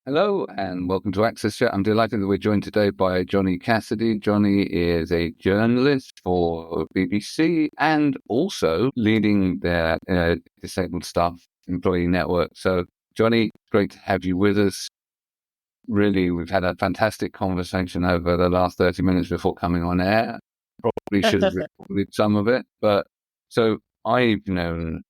Hello and welcome to Access Chat. I'm delighted that we're joined today by Johny Cassidy. Johny is a journalist for BBC and also leading their disabled staff employee network. So, Johny, great to have you with us. Really, we've had a fantastic conversation over the last 30 minutes before coming on air. Probably should have recorded some of it. But so I've known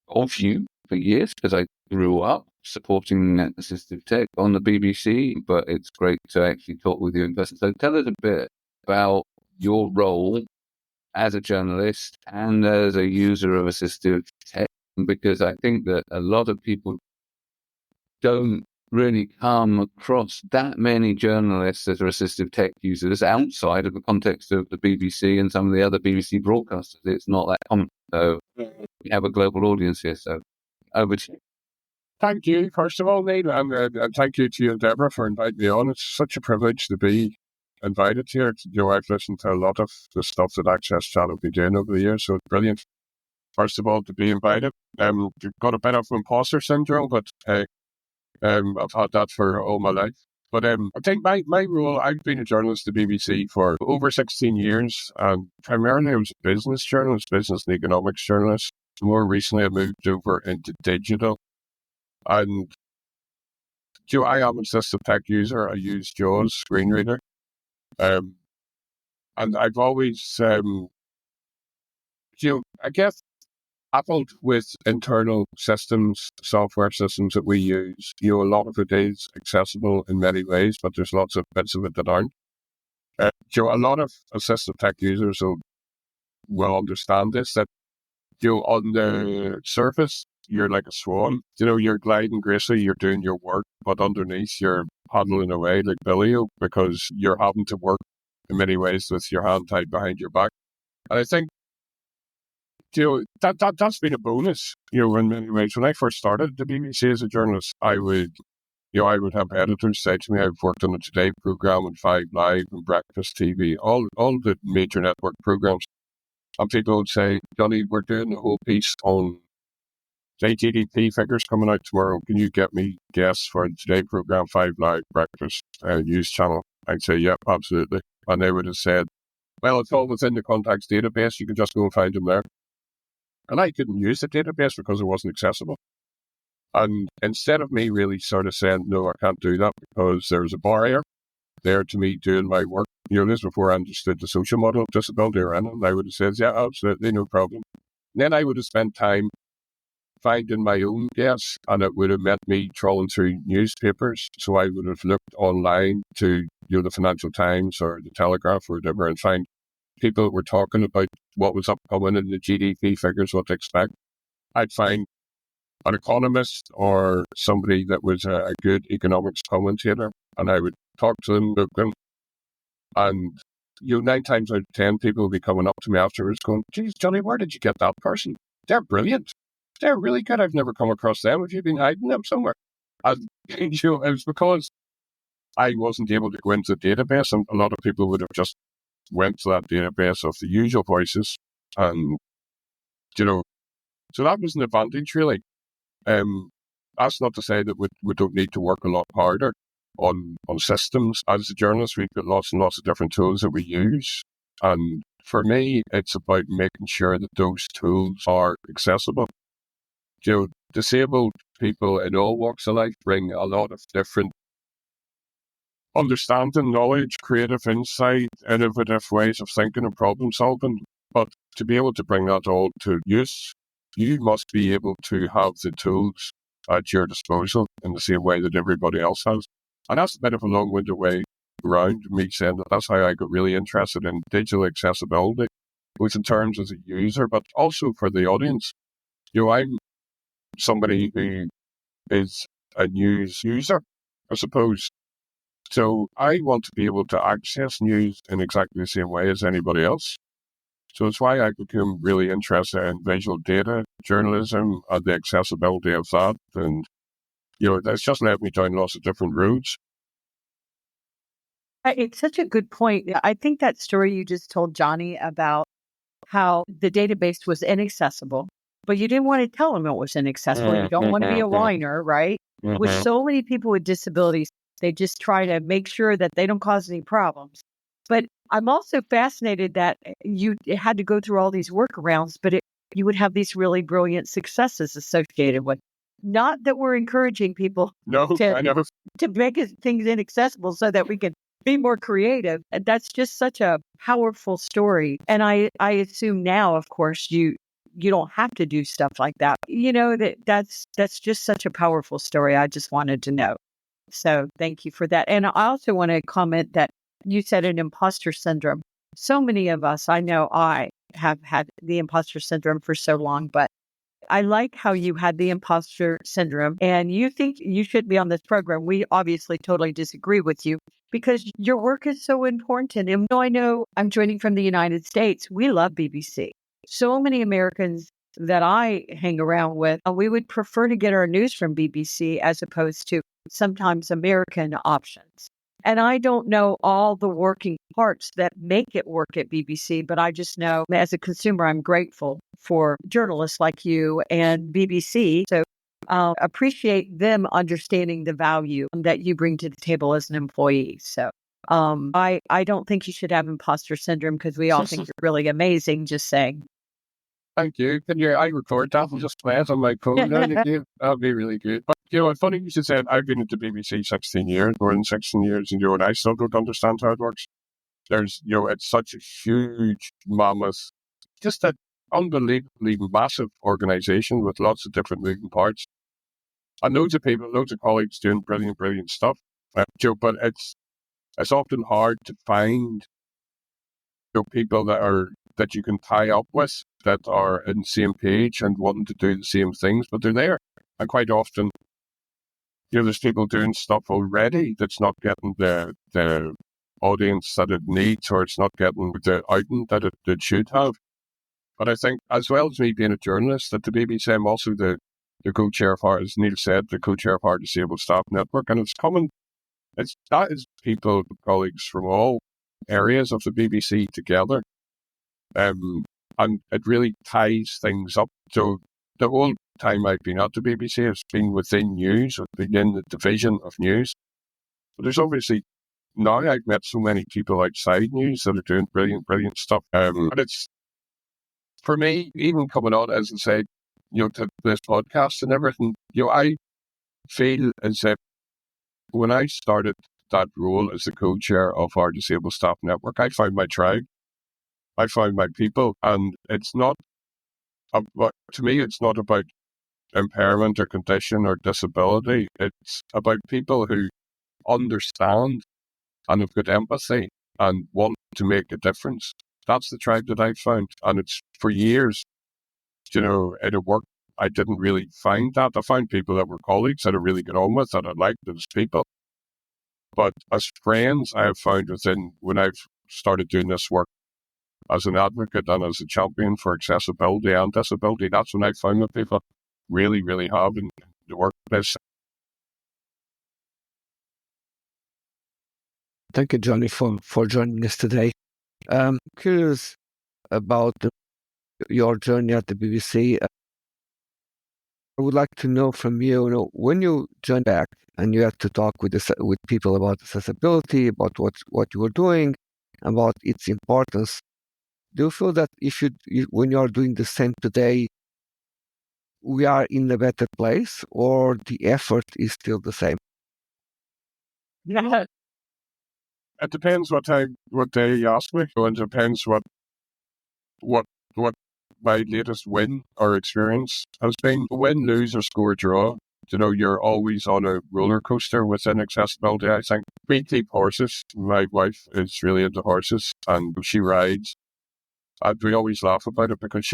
of you for years because I grew up supporting assistive tech on the BBC, but it's great to actually talk with you in person. So tell us a bit about your role as a journalist and as a user of assistive tech, because I think that a lot of people don't really come across that many journalists that are assistive tech users outside of the context of the BBC and some of the other BBC broadcasters. It's not that common. So we have a global audience here. So over to you. Thank you, first of all, Neil, and thank you to you and Deborah for inviting me on. It's such a privilege to be invited here. I've listened to a lot of the stuff that Access Chat have been doing over the years, so it's brilliant, first of all, to be invited. You've got a bit of imposter syndrome, but I've had that for all my life. But I think my role, I've been a journalist at the BBC for over 16 years, and primarily I was a business journalist, business and economics journalist. More recently, I moved over into digital. And I am an assistive tech user. I use JAWS screen reader. And I've always, I guess, grappled with internal systems, software systems that we use. A lot of it is accessible in many ways, but there's lots of bits of it that aren't. A lot of assistive tech users will understand this, that, on the surface, you're like a swan. You're gliding gracefully, you're doing your work, but underneath you're paddling away like Billy because you're having to work in many ways with your hand tied behind your back. And I think, that's been a bonus, in many ways. When I first started the BBC as a journalist, I would have editors say to me, I've worked on the Today programme and 5 Live and Breakfast TV, all the major network programmes. And people would say, Johnny, we're doing a whole piece on GDP figures coming out tomorrow. Can you get me guests for the Today programme, 5 Live, Breakfast, News Channel? I'd say, yep, absolutely. And they would have said, well, it's all within the contacts database. You can just go and find them there. And I couldn't use the database because it wasn't accessible. And instead of me really sort of saying, no, I can't do that because there's a barrier there to me doing my work, this before I understood the social model of disability or anything, I would have said, yeah, absolutely, no problem. And then I would have spent time finding my own guests, and it would have meant me trawling through newspapers. So I would have looked online to, the Financial Times or the Telegraph or whatever, and find people that were talking about what was upcoming in the GDP figures, what to expect. I'd find an economist or somebody that was a good economics commentator, and I would talk to them, book them, and 9 times out of 10 people would be coming up to me afterwards going, geez, Johnny, where did you get that person? They're brilliant. They're really good. I've never come across them. Have you been hiding them somewhere? And it was because I wasn't able to go into the database, and a lot of people would have just went to that database of the usual voices, and so that was an advantage, really. That's not to say that we don't need to work a lot harder on systems. As a journalist, we've got lots and lots of different tools that we use, and for me, it's about making sure that those tools are accessible. Disabled people in all walks of life bring a lot of different understanding, knowledge, creative insight, innovative ways of thinking and problem solving. But to be able to bring that all to use, you must be able to have the tools at your disposal in the same way that everybody else has. And that's a bit of a long-winded way around me saying that that's how I got really interested in digital accessibility, both in terms as a user, but also for the audience. I'm somebody who is a news user, I suppose. So I want to be able to access news in exactly the same way as anybody else. So it's why I became really interested in visual data journalism and the accessibility of that. And, that's just led me down lots of different roads. It's such a good point. I think that story you just told, Johnny, about how the database was inaccessible, but you didn't want to tell them it was inaccessible. You don't want to be a whiner, right? with so many people with disabilities, they just try to make sure that they don't cause any problems. But I'm also fascinated that you had to go through all these workarounds, but you would have these really brilliant successes associated with. Not that we're encouraging people to make things inaccessible so that we can be more creative. And that's just such a powerful story. And I assume now, of course, you don't have to do stuff like that. That's just such a powerful story. I just wanted to know. So thank you for that. And I also want to comment that you said an imposter syndrome. So many of us, I know I have had the imposter syndrome for so long, but I like how you had the imposter syndrome and you think you should be on this program. We obviously totally disagree with you because your work is so important. And I know I'm joining from the United States. We love BBC. So many Americans that I hang around with, we would prefer to get our news from BBC as opposed to sometimes American options. And I don't know all the working parts that make it work at BBC, but I just know as a consumer, I'm grateful for journalists like you and BBC. So appreciate them understanding the value that you bring to the table as an employee. So I don't think you should have imposter syndrome because we all think you're really amazing, just saying. Thank you. I record that and just play it on my phone? That'd be really good. But, it's funny you should say I've been at the BBC 16 years, more than 16 years, and I still don't understand how it works. There's, it's such a huge, mammoth, just an unbelievably massive organisation with lots of different moving parts. And loads of people, loads of colleagues doing brilliant, brilliant stuff. But it's often hard to find people that you can tie up with that are in the same page and wanting to do the same things, but they're there. And quite often, there's people doing stuff already that's not getting the audience that it needs, or it's not getting the outing that it should have. But I think, as well as me being a journalist at the BBC, I'm also the co-chair of, as Neil said, the co-chair of our Disabled Staff Network, and that is people, colleagues from all areas of the BBC together. And it really ties things up. So the whole time I've been at the BBC, it's been within news, it's been in the division of news. But there's obviously, now I've met so many people outside news that are doing brilliant, brilliant stuff. And it's, for me, even coming on, as I said, to this podcast and everything, I feel as if when I started that role as the co-chair of our Disabled Staff Network, I found my tribe. I found my people, and it's not, to me, it's not about impairment or condition or disability. It's about people who understand and have got empathy and want to make a difference. That's the tribe that I've found, and it's for years, in a work, I didn't really find that. I found people that were colleagues that I really get on with, that I liked as people. But as friends, I have found when I've started doing this work as an advocate and as a champion for accessibility and disability, that's when I found that people really, really have in the workplace. Thank you, Johny, for joining us today. I'm curious about your journey at the BBC. I would like to know from you, when you joined back and you had to talk with people about accessibility, about what you were doing, about its importance. Do you feel that when you are doing the same today, we are in a better place, or the effort is still the same? Yeah. It depends what day you ask me, and it depends what my latest win or experience has been. Win, lose, or score, draw. You're always on a roller coaster within accessibility, I think. We keep horses. My wife is really into horses, and she rides. And we always laugh about it because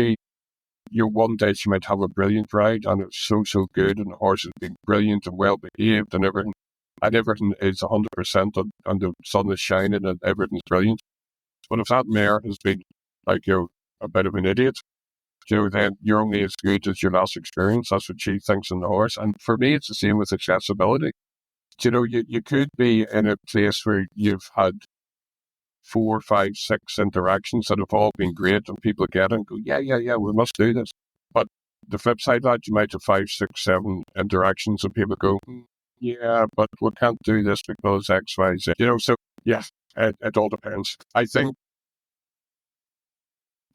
one day she might have a brilliant ride, and it's so, so good, and the horse has been brilliant and well behaved and everything. And everything is 100% and the sun is shining and everything's brilliant. But if that mare has been a bit of an idiot, then you're only as good as your last experience. That's what she thinks in the horse. And for me, it's the same with accessibility. You could be in a place where you've had 4, 5, 6 interactions that have all been great, and people get it and go, yeah, we must do this. But the flip side of that, you might have 5, 6, 7 interactions and people go, yeah, but we can't do this because X, Y, Z. So yeah, it all depends. I think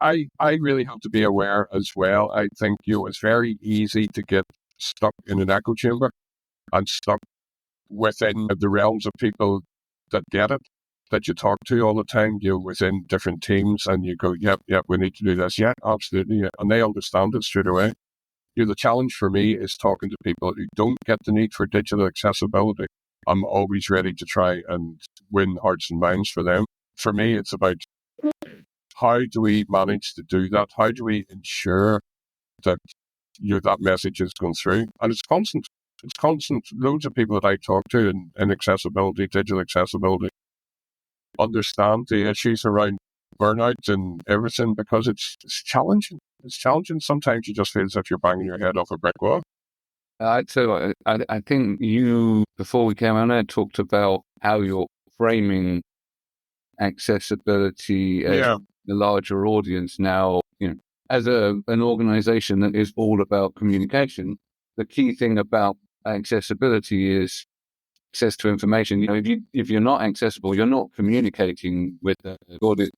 I really have to be aware as well. I think, it's very easy to get stuck in an echo chamber and stuck within the realms of people that get it, that you talk to all the time, within different teams, and you go, yep, we need to do this. Yeah, absolutely. Yeah. And they understand it straight away. The challenge for me is talking to people who don't get the need for digital accessibility. I'm always ready to try and win hearts and minds for them. For me, it's about how do we manage to do that? How do we ensure that that message is going through? And it's constant. It's constant. Loads of people that I talk to in accessibility, digital accessibility, understand the issues around burnout and everything because it's challenging. It's challenging. Sometimes you just feel as if you're banging your head off a brick wall. So I think you, before we came on air, talked about how you're framing accessibility as the larger audience now, as an organization that is all about communication. The key thing about accessibility is access to information. If you're not accessible, you're not communicating with the audience.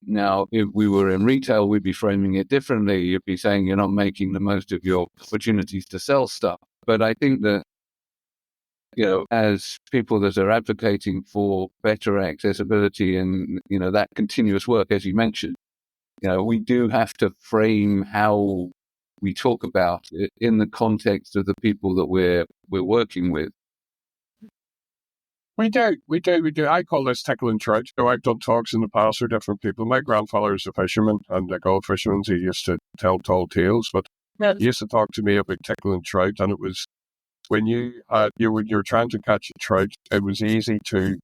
Now, if we were in retail, we'd be framing it differently. You'd be saying you're not making the most of your opportunities to sell stuff. But I think that, as people that are advocating for better accessibility and, that continuous work, as you mentioned, we do have to frame how we talk about it in the context of the people that we're working with. We do. I call this tickle and trout. I've done talks in the past for different people. My grandfather was a fisherman, and like all fishermen, he used to tell tall tales, but he used to talk to me about tickle and trout, and it was when when you're trying to catch a trout, it was easy to,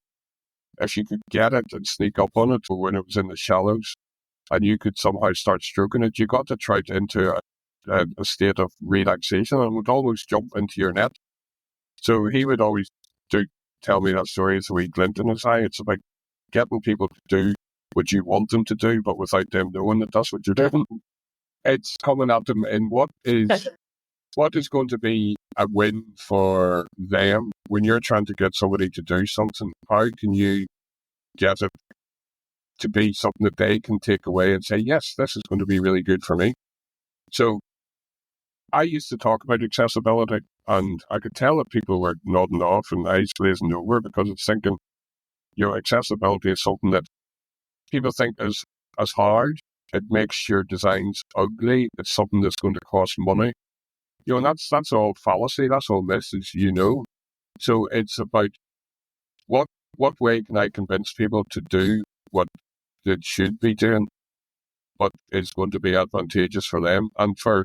if you could get it and sneak up on it when it was in the shallows, and you could somehow start stroking it, you got the trout into a state of relaxation and would almost jump into your net. So he would always tell me that story. It's a wee glint in his eye. It's about getting people to do what you want them to do, but without them knowing that that's what you're doing. It's coming at them in what is going to be a win for them when you're trying to get somebody to do something. How can you get it to be something that they can take away and say, yes, this is going to be really good for me? So I used to talk about accessibility, and I could tell that people were nodding off and eyes glazing over because it's thinking, accessibility is something that people think is as hard. It makes your designs ugly. It's something that's going to cost money. And that's all fallacy. That's all message, So it's about what way can I convince people to do what they should be doing, what is going to be advantageous for them. And for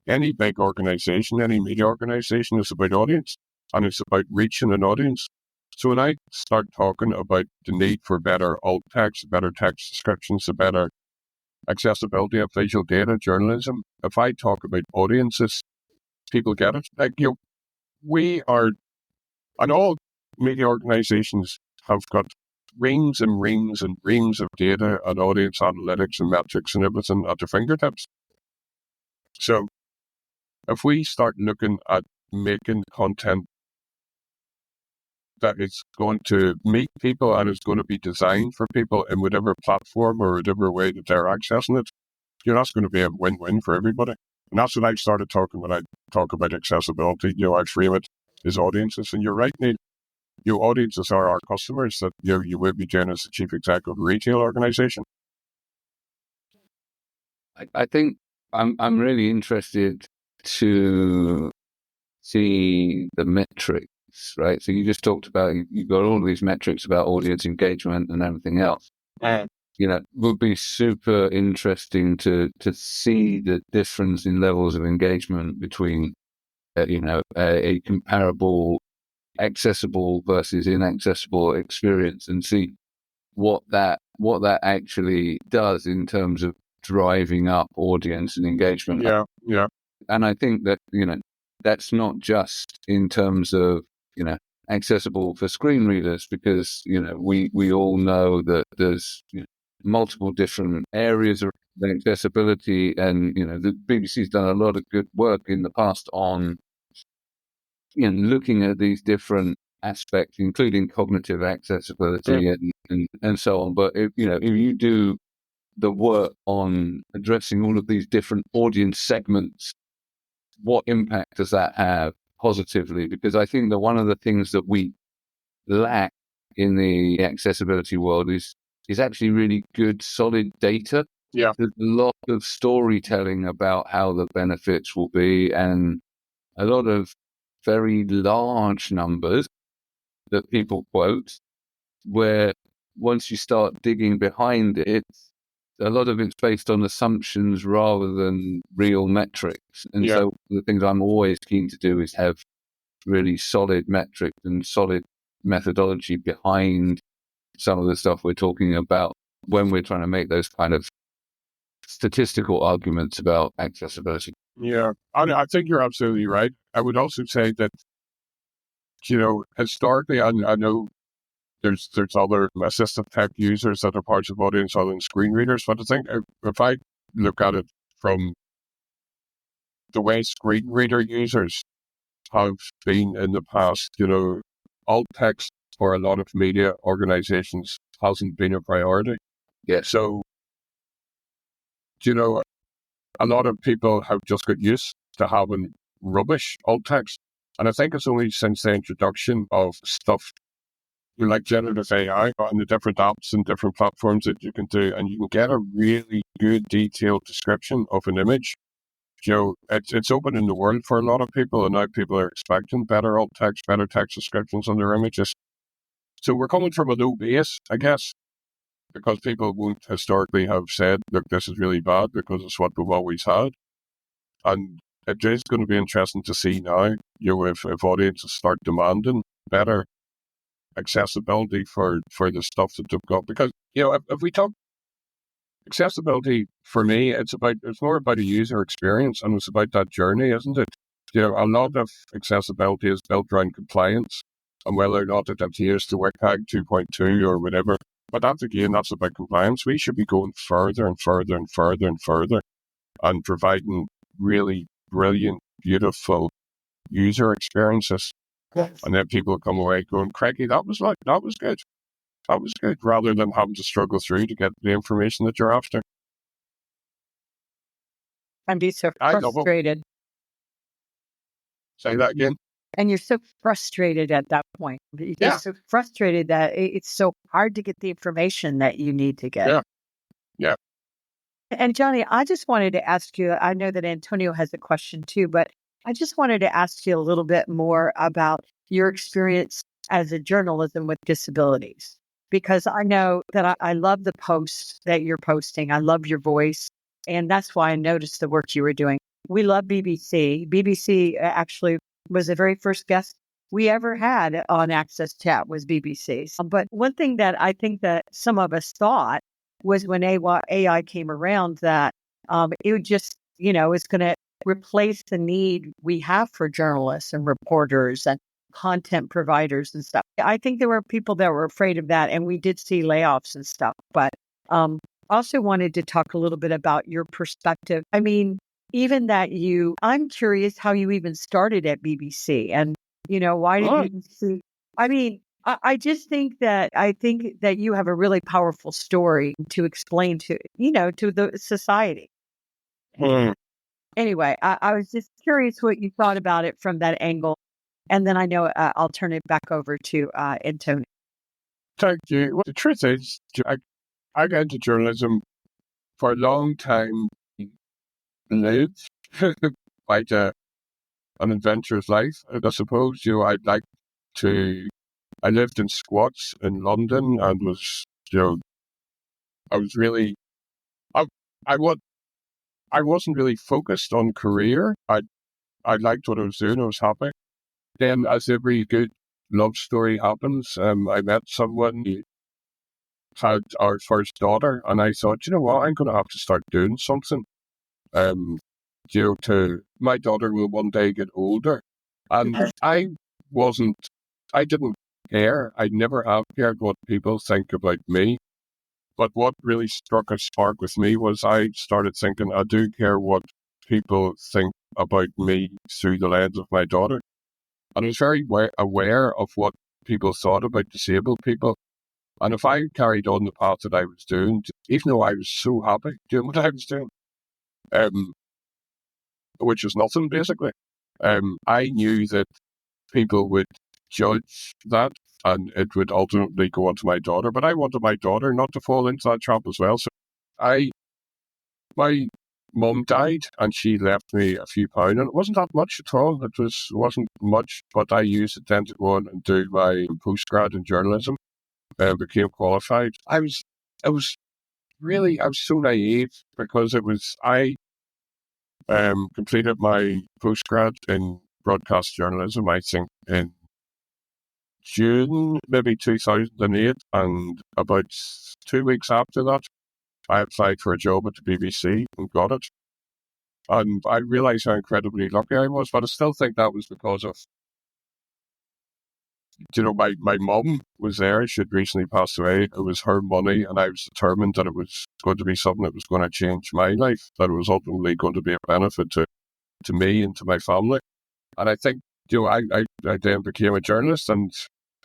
any big organization, any media organization, is about audience, and it's about reaching an audience. So when I start talking about the need for better alt text, better text descriptions, the better accessibility of visual data journalism, if I talk about audiences, people get it. We are, and all media organizations have got reams and reams and reams of data and audience analytics and metrics and everything at their fingertips. So if we start looking at making content that is going to meet people and is going to be designed for people in whatever platform or whatever way that they're accessing it, that's going to be a win-win for everybody. And that's what I started talking when I talk about accessibility. I frame it as audiences. And you're right, Neil. Your audiences are our customers that you will be doing as the chief executive of a retail organization. I think I'm really interested to see the metrics, right? So you just talked about, you've got all these metrics about audience engagement and everything else. Would be super interesting to see the difference in levels of engagement between, a comparable accessible versus inaccessible experience, and see what that actually does in terms of driving up audience and engagement. Yeah. And I think that, that's not just in terms of, accessible for screen readers, because, we all know that there's multiple different areas the accessibility, and the BBC's done a lot of good work in the past on looking at these different aspects, including cognitive accessibility and so on. But if you do the work on addressing all of these different audience segments, what impact does that have positively? Because I think that one of the things that we lack in the accessibility world is actually really good, solid data. Yeah. There's a lot of storytelling about how the benefits will be, and a lot of very large numbers that people quote, where once you start digging behind it, a lot of it's based on assumptions rather than real metrics. And so the things I'm always keen to do is have really solid metrics and solid methodology behind some of the stuff we're talking about when we're trying to make those kind of statistical arguments about accessibility. Yeah, I think you're absolutely right. I would also say that, historically, I know there's other assistive tech users that are parts of audience other than screen readers, but I think if I look at it from the way screen reader users have been in the past, alt text for a lot of media organizations hasn't been a priority. Yeah. So, a lot of people have just got used to having rubbish alt text. And I think it's only since the introduction of stuff like generative AI and the different apps and different platforms that you can do, and you can get a really good detailed description of an image. It's opening the world for a lot of people, and now people are expecting better alt text, better text descriptions on their images. So we're coming from a low base, I guess, because people won't historically have said, look, this is really bad because it's what we've always had. And it is going to be interesting to see now, if audiences start demanding better accessibility for the stuff that they've got. Because, if we talk accessibility, for me, it's more about a user experience, and it's about that journey, isn't it? A lot of accessibility is built around compliance and whether or not it adheres to WCAG 2.2 or whatever. But that's about compliance. We should be going further and further and further and further and providing really brilliant, beautiful user experiences. Yes. And then people come away going, Craigie, that was good. That was good, rather than having to struggle through to get the information that you're after. And be so frustrated. Say that again. And you're so frustrated at that point. You're just so frustrated that it's so hard to get the information that you need to get. Yeah. And Johny, I just wanted to ask you, I know that Antonio has a question too, but I just wanted to ask you a little bit more about your experience as a journalism with disabilities. Because I know that I love the posts that you're posting. I love your voice. And that's why I noticed the work you were doing. We love BBC. BBC actually was the very first guest we ever had on Access Chat was BBC. But one thing that I think that some of us thought was when AI came around that it would just, it's going to replace the need we have for journalists and reporters and content providers and stuff. I think there were people that were afraid of that, and we did see layoffs and stuff. But also wanted to talk a little bit about your perspective. I mean, even that I'm curious how you even started at BBC, and why did BBC? I mean, I just think that you have a really powerful story to explain to to the society. Anyway, I was just curious what you thought about it from that angle. And then I know I'll turn it back over to Antonio. Thank you. Well, the truth is, I got into journalism for a long time, lived quite an adventurous life, I suppose. I lived in squats in London and was, I was really, I wasn't really focused on career. I liked what I was doing. I was happy. Then, as every good love story happens, I met someone who had our first daughter, and I thought, what, I'm going to have to start doing something. My daughter will one day get older, and I didn't care. I never have cared what people think about me. But what really struck a spark with me was I started thinking, I do care what people think about me through the lens of my daughter. And I was very aware of what people thought about disabled people. And if I carried on the path that I was doing, even though I was so happy doing what I was doing, which was nothing basically, I knew that people would judge that and it would ultimately go on to my daughter. But I wanted my daughter not to fall into that trap as well. So my mum died and she left me a few pounds, and it wasn't that much at all. It wasn't much, but I used it then to go on and do my postgrad in journalism. Became qualified. I was so naive because I completed my postgrad in broadcast journalism, I think in June, maybe 2008, and about 2 weeks after that, I applied for a job at the BBC and got it. And I realised how incredibly lucky I was, but I still think that was because of, my mum was there. She'd recently passed away. It was her money, and I was determined that it was going to be something that was going to change my life, that it was ultimately going to be a benefit to me and to my family. And I think, I then became a journalist, and,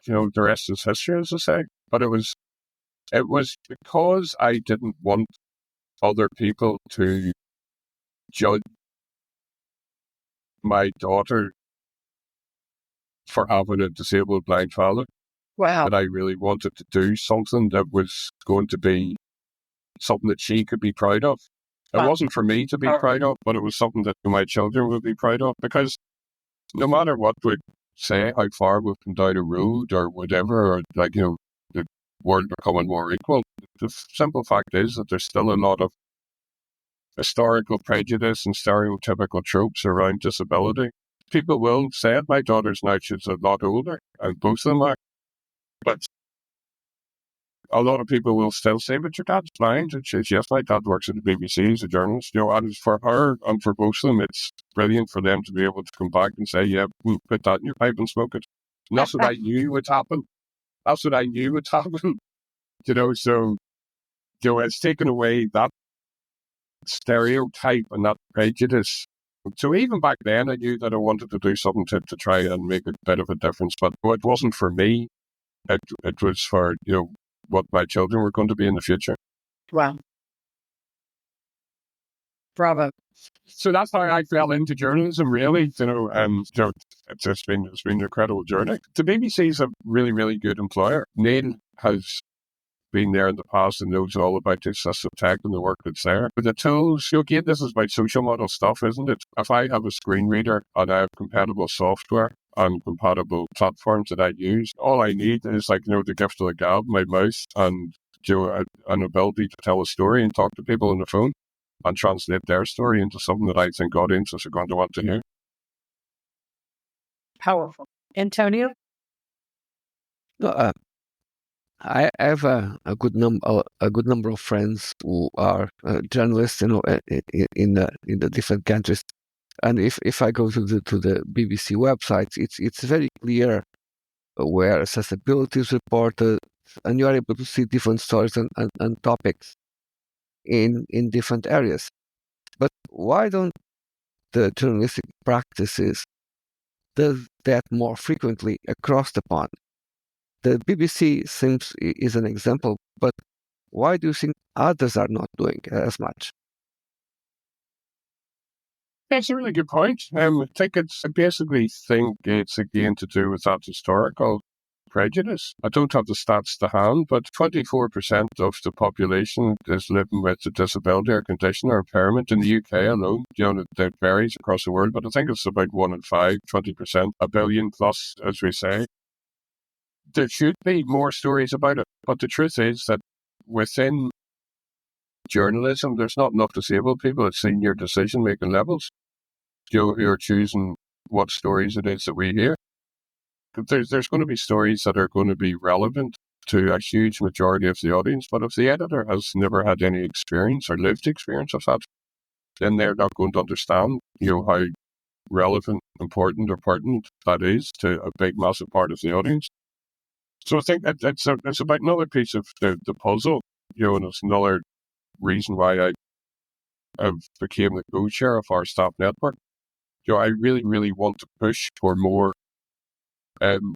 the rest is history, as I say. But it was because I didn't want other people to judge my daughter for having a disabled blind father. Wow. That I really wanted to do something that was going to be something that she could be proud of. It wasn't for me to be proud of, but it was something that my children would be proud of, because no matter what we say, how far we've come down a road or whatever, or the world becoming more equal, the simple fact is that there's still a lot of historical prejudice and stereotypical tropes around disability. People will say it. My daughter's now, she's a lot older, and both of them are. But a lot of people will still say, but your dad's blind. And she says, yes, my dad works at the BBC as a journalist. And for her and for both of them, it's brilliant for them to be able to come back and say, yeah, we'll put that in your pipe and smoke it. And that's what I knew would happen. So, it's taken away that stereotype and that prejudice. So even back then, I knew that I wanted to do something to try and make a bit of a difference. But it wasn't for me. It was for, what my children were going to be in the future. Wow. Bravo. So that's how I fell into journalism, really. It's been an incredible journey. The BBC is a really, really good employer. Neil has been there in the past and knows all about the assistive tech and the work that's there. But the tools, again, this is about social model stuff, isn't it? If I have a screen reader and I have compatible software and compatible platforms that I use, all I need is the gift of the gab, my mouth, and an ability to tell a story and talk to people on the phone and translate their story into something that I think audiences are going to want to hear. Powerful. Antonio? No, I have a good number of friends who are journalists, in the different countries. And if I go to the BBC websites, it's very clear where accessibility is reported, and you are able to see different stories and topics in different areas. But why don't the journalistic practices do that more frequently across the pond? The BBC is an example, but why do you think others are not doing as much? That's a really good point. I basically think it's again to do with that historical prejudice. I don't have the stats to hand, but 24% of the population is living with a disability or condition or impairment in the UK alone. That varies across the world, but I think it's about 1 in 5, 20%, a billion plus, as we say. There should be more stories about it, but the truth is that within journalism, there's not enough disabled people at senior decision-making levels who are choosing what stories it is that we hear. There's going to be stories that are going to be relevant to a huge majority of the audience, but if the editor has never had any experience or lived experience of that, then they're not going to understand, how relevant, important, or pertinent that is to a big, massive part of the audience. So I think it's about another piece of the puzzle and it's another reason why I became the co-chair of our staff network. I really, really want to push for more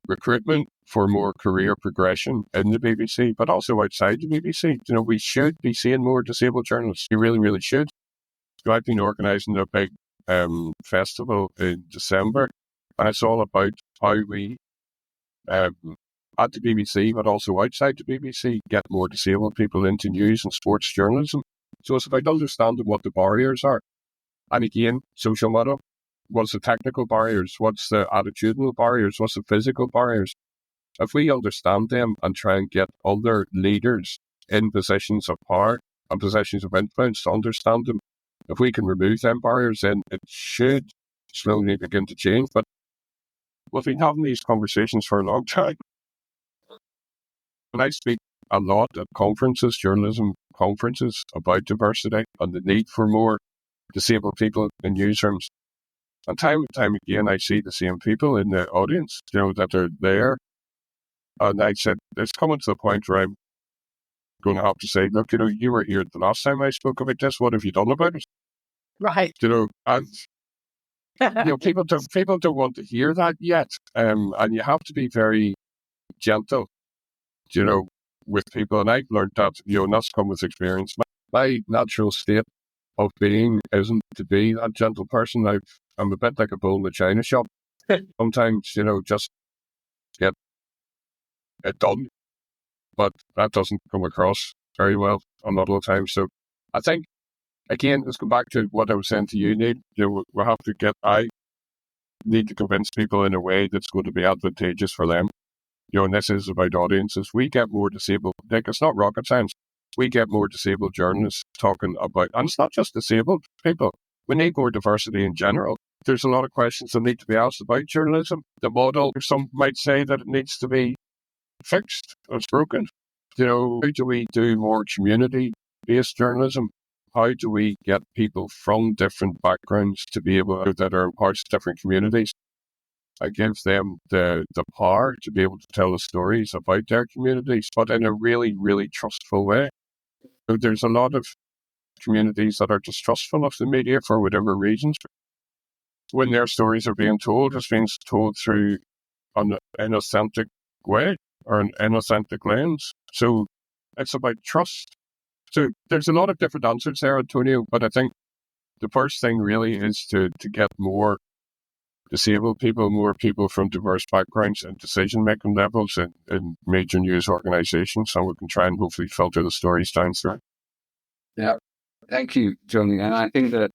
recruitment, for more career progression in the BBC, but also outside the BBC. We should be seeing more disabled journalists. You really, really should. I've been organising a big festival in December, and it's all about how we, at the BBC, but also outside the BBC, get more disabled people into news and sports journalism. So it's about understanding what the barriers are. And again, social model. What's the technical barriers? What's the attitudinal barriers? What's the physical barriers? If we understand them and try and get other leaders in positions of power and positions of influence to understand them, if we can remove them barriers, then it should slowly begin to change. But we've been having these conversations for a long time. And I speak a lot at conferences, journalism conferences, about diversity and the need for more disabled people in newsrooms. And time again, I see the same people in the audience, that are there. And I said, it's coming to the point where I'm going to have to say, look, you were here the last time I spoke about this. What have you done about it? Right. And people don't want to hear that yet. And you have to be very gentle, with people. And I've learned that, and that's come with experience. My natural state of being isn't to be that gentle person. I'm a bit like a bull in a china shop. Sometimes, just get it done. But that doesn't come across very well a lot of the time. So I think, again, let's go back to what I was saying to you, Neil. We have to I need to convince people in a way that's going to be advantageous for them. And this is about audiences. We get more disabled. It's not rocket science. We get more disabled journalists talking about, and it's not just disabled people. We need more diversity in general. There's a lot of questions that need to be asked about journalism. The model, some might say that it needs to be fixed. It's broken. How do we do more community-based journalism? How do we get people from different backgrounds to be able that are parts of different communities? I give them the power to be able to tell the stories about their communities, but in a really, really trustful way. So there's a lot of communities that are distrustful of the media for whatever reasons. When their stories are being told, it's being told through an inauthentic way or an inauthentic lens. So it's about trust. So there's a lot of different answers there, Antonio, but I think the first thing really is to get more disabled people, more people from diverse backgrounds and decision-making levels in major news organizations, so we can try and hopefully filter the stories down through. Yeah, thank you, Johny. And I think that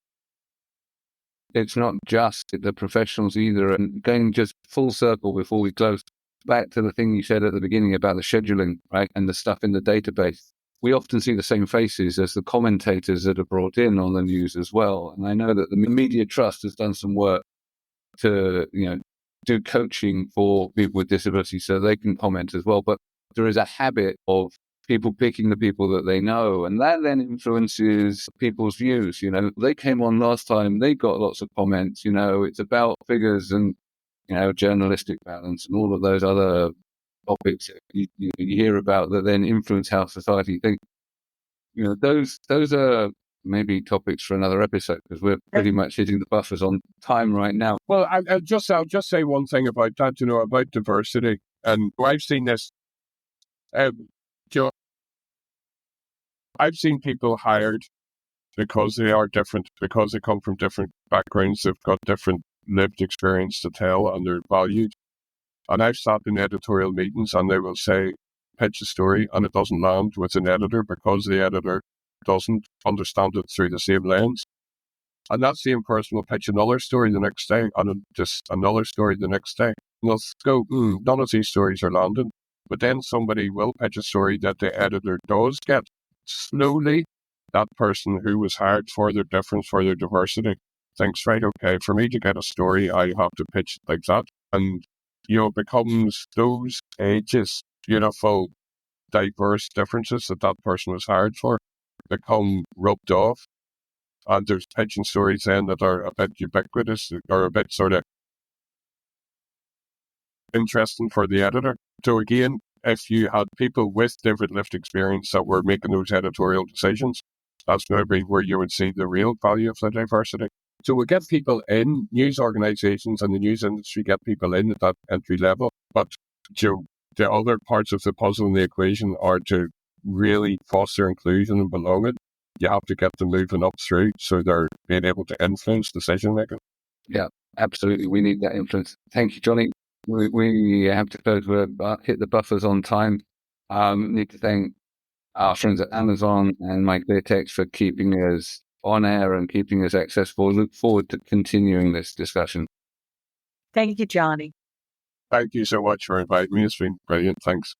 it's not just the professionals either. And going just full circle before we close, back to the thing you said at the beginning about the scheduling, right, and the stuff in the database. We often see the same faces as the commentators that are brought in on the news as well. And I know that the Media Trust has done some work to, do coaching for people with disabilities so they can comment as well. But there is a habit of people picking the people that they know, and that then influences people's views. They came on last time, they got lots of comments. It's about figures and, journalistic balance and all of those other topics you hear about that then influence how society thinks. Those are maybe topics for another episode because we're pretty much hitting the buffers on time right now. Well, I'll just say one thing about that, about diversity. And I've seen this. I've seen people hired because they are different, because they come from different backgrounds, they've got different lived experience to tell, and they're valued. And I've sat in editorial meetings and they will say, pitch a story, and it doesn't land with an editor because the editor doesn't understand it through the same lens. And that same person will pitch another story the next day, and just another story the next day. And they'll go, none of these stories are landing. But then somebody will pitch a story that the editor does get. Slowly, that person who was hired for their difference, for their diversity, thinks, right, okay, for me to get a story, I have to pitch it like that. And, it becomes those ages, beautiful, diverse differences that person was hired for become rubbed off. And there's pitching stories then that are a bit ubiquitous or a bit sort of interesting for the editor. So again, if you had people with different lived experience that were making those editorial decisions, that's maybe where you would see the real value of the diversity. So we get people in, news organisations and the news industry get people in at that entry level, but the other parts of the puzzle in the equation are to really foster inclusion and belonging. You have to get them moving up through so they're being able to influence decision making. Yeah, absolutely. We need that influence. Thank you, Johny. We have to close. We're hit the buffers on time. Need to thank our friends at Amazon and my ClearText for keeping us on air and keeping us accessible. Look forward to continuing this discussion. Thank you, Johny. Thank you so much for inviting me. It's been brilliant. Thanks.